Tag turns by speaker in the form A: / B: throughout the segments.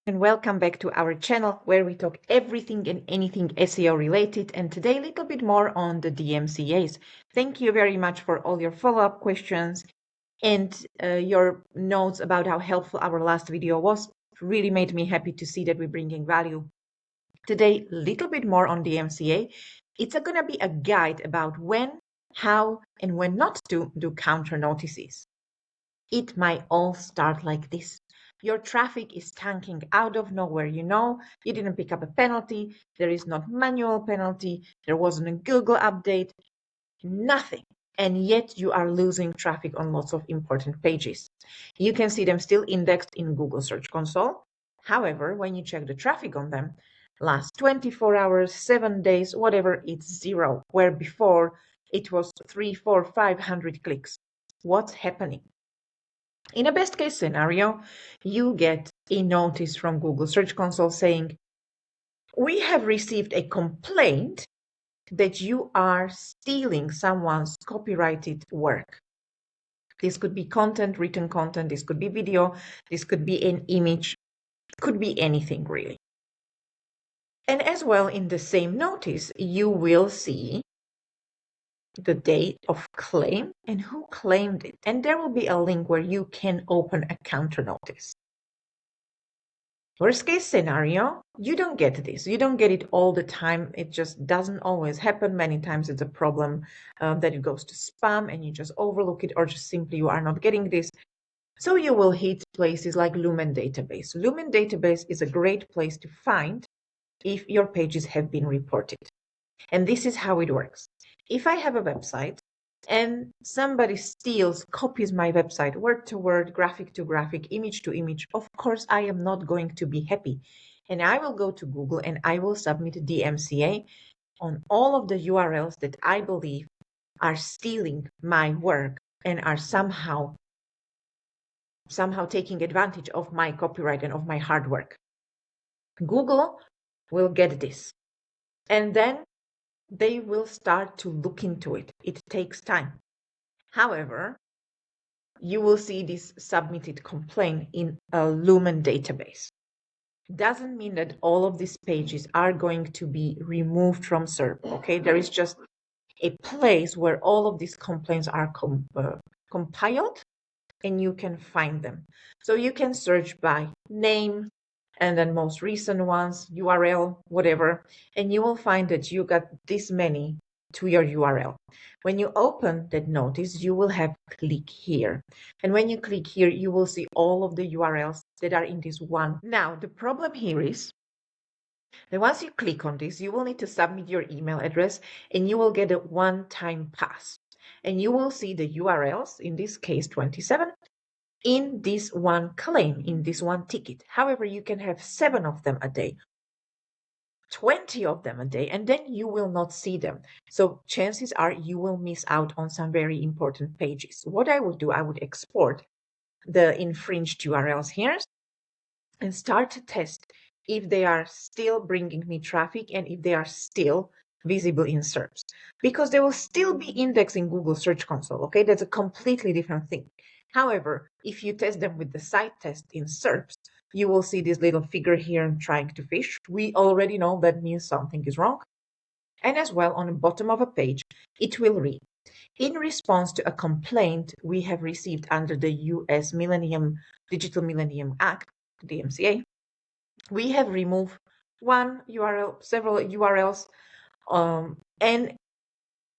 A: And welcome back to our channel where we talk everything and anything SEO related, and today a little bit more on the DMCAs. Thank you very much for all your follow-up questions and your notes about how helpful our last video was. It really made me happy to see that we're bringing value. Today, a little bit more on DMCA. It's going to be a guide about when, how, and when not to do counter notices. It might all start like this. Your traffic is tanking out of nowhere. You didn't pick up a penalty. There is not manual penalty. There wasn't a Google update. Nothing. And yet you are losing traffic on lots of important pages. You can see them still indexed in Google Search Console. However, when you check the traffic on them, last 24 hours, 7 days, whatever, it's zero, where before it was 300, 400, 500 clicks. What's happening? In a best case scenario, you get a notice from Google Search Console saying, we have received a complaint that you are stealing someone's copyrighted work. This could be content, written content, this could be video, this could be an image, could be anything really. And as well, in the same notice, you will see the date of claim and who claimed it. And there will be a link where you can open a counter notice. Worst case scenario, you don't get this. You don't get it all the time. It just doesn't always happen. Many times it's a problem that it goes to spam and you just overlook it, or just simply you are not getting this. So you will hit places like Lumen Database. Lumen Database is a great place to find if your pages have been reported. And this is how it works. If I have a website and somebody steals, copies my website word to word, graphic to graphic, image to image, of course I am not going to be happy. And I will go to Google and I will submit a DMCA on all of the URLs that I believe are stealing my work and are somehow taking advantage of my copyright and of my hard work. Google will get this. And then they will start to look into it. It takes time. However, you will see this submitted complaint in a Lumen database. Doesn't mean that all of these pages are going to be removed from SERP. Okay, there is just a place where all of these complaints are compiled and you can find them. So you can search by name and then most recent ones, URL, whatever, and you will find that you got this many to your URL. When you open that notice, you will have click here. And when you click here, you will see all of the URLs that are in this one. Now, the problem here is that once you click on this, you will need to submit your email address and you will get a one-time pass. And you will see the URLs, in this case 27, in this one claim, in this one ticket. However, you can have 7 of them a day, 20 of them a day, and then you will not see them. So chances are you will miss out on some very important pages. What I would do, I would export the infringed URLs here and start to test if they are still bringing me traffic and if they are still visible in SERPs, because they will still be indexed in Google Search Console. Okay, that's a completely different thing. However, if you test them with the site test in SERPs, you will see this little figure here trying to fish. We already know that means something is wrong. And as well, on the bottom of a page, it will read, in response to a complaint we have received under the US Digital Millennium Act, DMCA, we have removed one URL, several URLs, and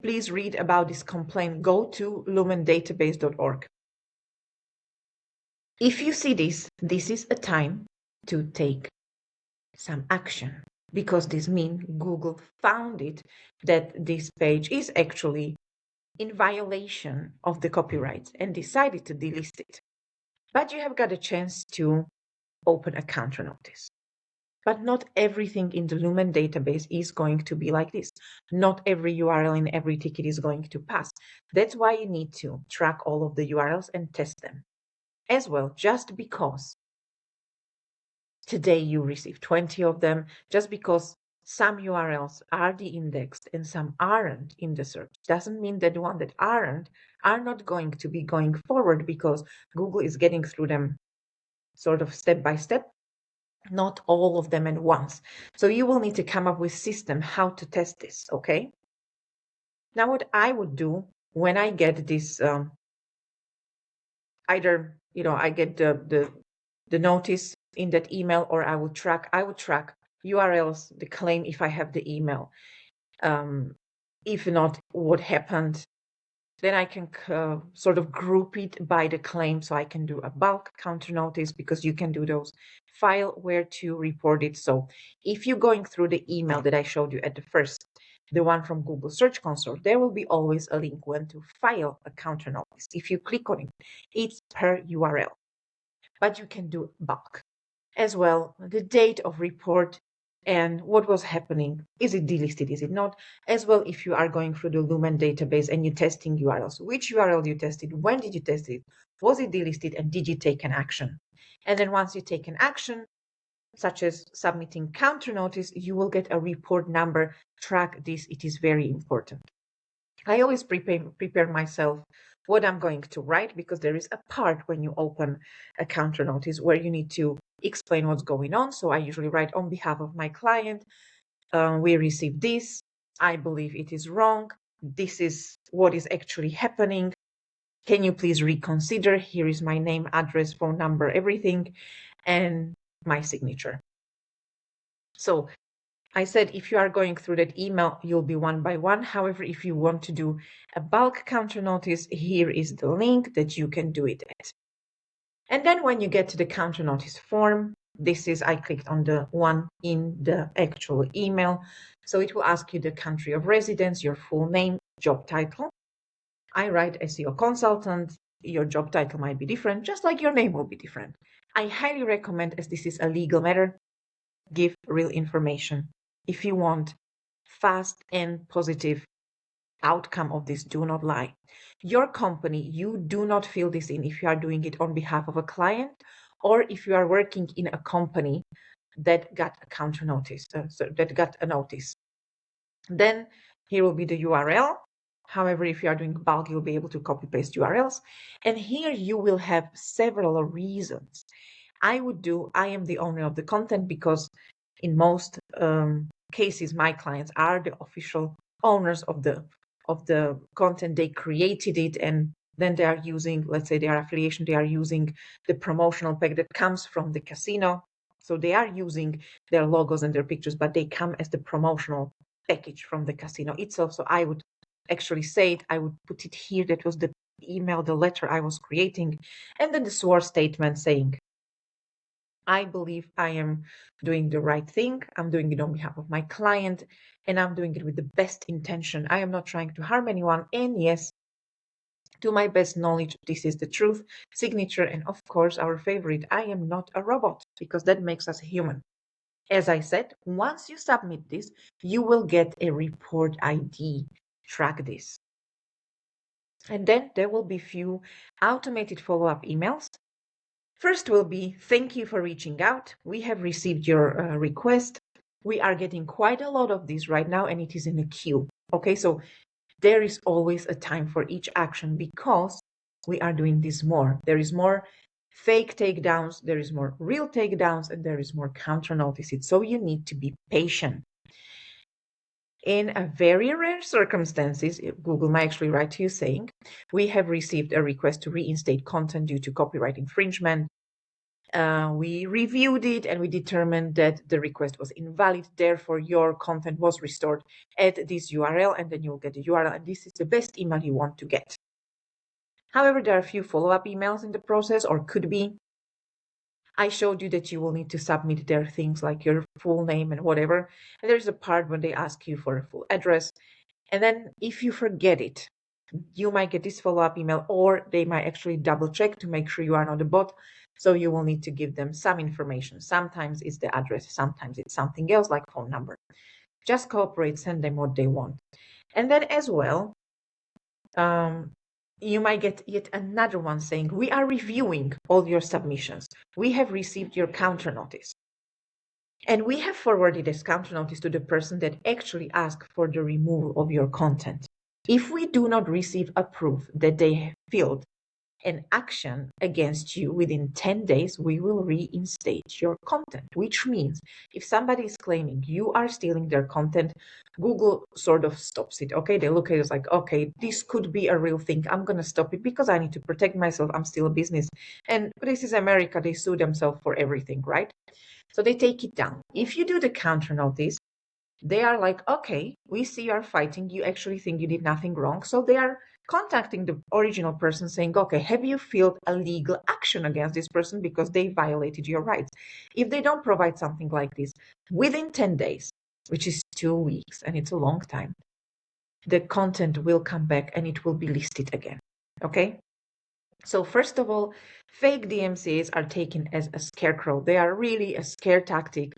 A: please read about this complaint. Go to lumendatabase.org. If you see this is a time to take some action, because this means Google found it that this page is actually in violation of the copyright and decided to delist it. But you have got a chance to open a counter notice. But not everything in the Lumen database is going to be like this. Not every URL in every ticket is going to pass. That's why you need to track all of the URLs and test them. As well, just because today you receive 20 of them, just because some URLs are de-indexed and some aren't in the search, doesn't mean that the ones that aren't are not going to be going forward, because Google is getting through them sort of step by step. not all of them at once. So you will need to come up with system how to test this, okay? Now, what I would do when I get this, either, I get the notice in that email, or I would track URLs, the claim, if I have the email. If not, what happened, then I can sort of group it by the claim. So I can do a bulk counter notice, because you can do those, file where to report it. So if you're going through the email that I showed you at the first, the one from Google Search Console, there will be always a link when to file a counter notice. If you click on it, it's per URL, but you can do bulk as well, the date of report and what was happening. Is it delisted? Is it not? As well, if you are going through the Lumen database and you're testing URLs, which URL you tested, when did you test it, was it delisted, and did you take an action? And then once you take an action, such as submitting counter notice, you will get a report number. Track this, it is very important. I always prepare myself what I'm going to write, because there is a part when you open a counter notice where you need to explain what's going on. So I usually write, on behalf of my client, we received this. I believe it is wrong. This is what is actually happening. Can you please reconsider? Here is my name, address, phone number, everything, and my signature. So I said, if you are going through that email, you'll be one by one. However, if you want to do a bulk counter notice, here is the link that you can do it at. And then when you get to the counter notice form, I clicked on the one in the actual email. So it will ask you the country of residence, your full name, job title. I write SEO consultant. Your job title might be different, just like your name will be different. I highly recommend, as this is a legal matter, give real information. If you want fast and positive outcome of this, do not lie. Your company, you do not fill this in if you are doing it on behalf of a client, or if you are working in a company that got a counter notice, that got a notice. Then here will be the URL. However, if you are doing bulk, you'll be able to copy paste URLs. And here you will have several reasons. I am the owner of the content, because in most cases, my clients are the official owners of the content. They created it, and then they are using, let's say, their affiliation, they are using the promotional pack that comes from the casino. So they are using their logos and their pictures, but they come as the promotional package from the casino itself. So I would actually say it, I would put it here. That was the email, the letter I was creating, and then the sworn statement saying, I believe I am doing the right thing. I'm doing it on behalf of my client, and I'm doing it with the best intention. I am not trying to harm anyone. And yes, to my best knowledge, this is the truth. Signature, and of course, our favorite, I am not a robot, because that makes us human. As I said, once you submit this, you will get a report ID. Track this. And then there will be few automated follow-up emails. First will be, thank you for reaching out. We have received your request. We are getting quite a lot of these right now, and it is in a queue. Okay, so there is always a time for each action, because we are doing this more. There is more fake takedowns, there is more real takedowns, and there is more counter notices. So you need to be patient. In a very rare circumstances, Google might actually write to you saying, we have received a request to reinstate content due to copyright infringement. We reviewed it and we determined that the request was invalid. Therefore, your content was restored at this URL, and then you'll get the URL. And this is the best email you want to get. However, there are a few follow-up emails in the process, or could be. I showed you that you will need to submit their things like your full name and whatever. And there's a part when they ask you for a full address. And then if you forget it, you might get this follow-up email, or they might actually double check to make sure you are not a bot. So you will need to give them some information. Sometimes it's the address, sometimes it's something else like phone number. Just cooperate, send them what they want. And then as well, you might get yet another one saying, we are reviewing all your submissions. We have received your counter notice. And we have forwarded this counter notice to the person that actually asked for the removal of your content. If we do not receive a proof that they filled an action against you within 10 days, we will reinstate your content, which means if somebody is claiming you are stealing their content, Google sort of stops it. Okay, they look at it like, okay, this could be a real thing. I'm going to stop it because I need to protect myself. I'm still a business. And this is America. They sue themselves for everything, right? So they take it down. If you do the counter notice, they are like, okay, we see you are fighting. You actually think you did nothing wrong. So they are contacting the original person saying, okay, have you filed a legal action against this person because they violated your rights? If they don't provide something like this within 10 days, which is 2 weeks, and it's a long time, the content will come back and it will be listed again. Okay? So first of all, fake DMCAs are taken as a scarecrow. They are really a scare tactic.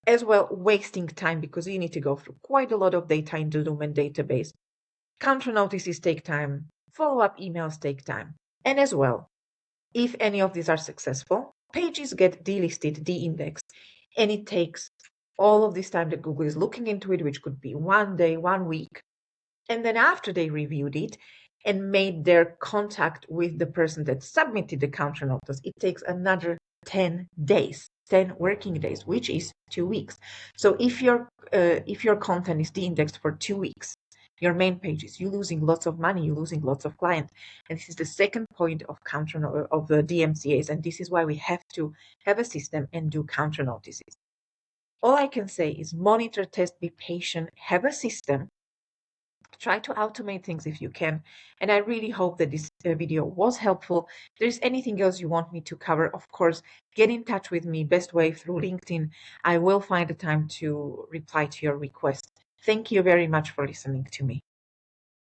A: As well, wasting time because you need to go through quite a lot of data in the Lumen database. Counter notices take time. Follow-up emails take time. And as well, if any of these are successful, pages get delisted, de-indexed, and it takes all of this time that Google is looking into it, which could be 1 day, 1 week. And then after they reviewed it and made their contact with the person that submitted the counter notice, it takes another 10 days, 10 working days, which is 2 weeks. So if your content is de-indexed for 2 weeks, your main pages, you're losing lots of money, you're losing lots of clients. And this is the second point of of the DMCAs. And this is why we have to have a system and do counter notices. All I can say is monitor, test, be patient, have a system. Try to automate things if you can. And I really hope that this video was helpful. If there's anything else you want me to cover, of course, get in touch with me. Best way through LinkedIn. I will find the time to reply to your request. Thank you very much for listening to me.